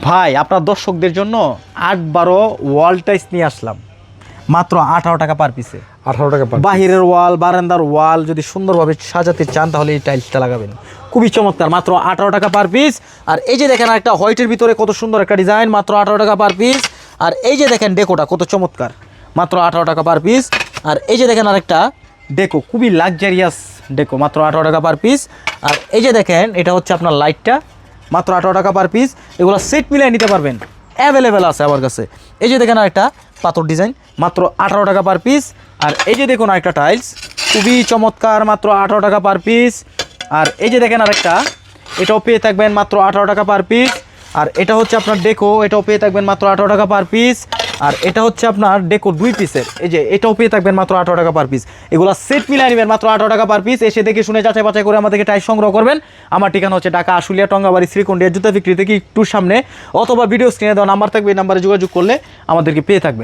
ভাই আপনার দর্শকদের জন্য 8-12 ওয়াল টাইলস নিয়ে আসলাম মাত্র 18 টাকা পার পিসে। 18 টাকা পার। বাহিরের ওয়াল, বারান্দার ওয়াল যদি সুন্দরভাবে সাজাতে চান তাহলে এই টাইলসটা লাগাবেন, খুবই চমৎকার, মাত্র 18 টাকা পার পিস। আর এই যে দেখেন একটা হোয়াইটের ভিতরে কত সুন্দর একটা ডিজাইন, মাত্র 18 টাকা পার পিস। আর এই যে দেখেন ডেকোটা কত চমৎকার, মাত্র 18 টাকা পার পিস। আর এই যে দেখেন আরেকটা ডেকো, খুবই লাক্সারিয়াস ডেকো, মাত্র 18 টাকা পার পিস। আর এই যে দেখেন এটা হচ্ছে আপনার লাইটটা, মাত্র 18 টাকা পার পিস। এগুলো সেট মিলিয়ে নিতে পারবেন, অ্যাভেলেবেল আছে আমার কাছে। এই যে দেখেন আরেকটা পাথর ডিজাইন, মাত্র 18 টাকা পার পিস। আর এই যে দেখুন আরেকটা টাইলস, খুবই চমৎকার, মাত্র 18 টাকা পার পিস। আর এই যে দেখেন আরেকটা, এটাও পেয়ে থাকবেন মাত্র 18 টাকা পার পিস। আর এটা হচ্ছে আপনার ডেকো, এটাও পেয়ে থাকবেন মাত্র 18 টাকা পার পিস। আর এটা হচ্ছে আপনার ডেকো 2 পিসের, এই যে এটাও পেয়ে থাকবেন মাত্র 18 টাকা পার পিস। এগুলো সেট মিলিয়ে নেবেন মাত্র 18 টাকা পার পিস। এসে দেখে শুনে যাচাই বাছাই করে আমাদেরকে টাইলস সংগ্রহ করবেন। আমার ঠিকানা হচ্ছে ঢাকা আশুলিয়া টঙ্গাবাড়ি শ্রীকন্ডিয়া জুতা বিক্রি থেকে একটু সামনে, অথবা ভিডিও স্ক্রিনে দেওয়া নাম্বার থাকবে, এই নাম্বারে যোগাযোগ করলে আমাদেরকে পেয়ে থাকবেন।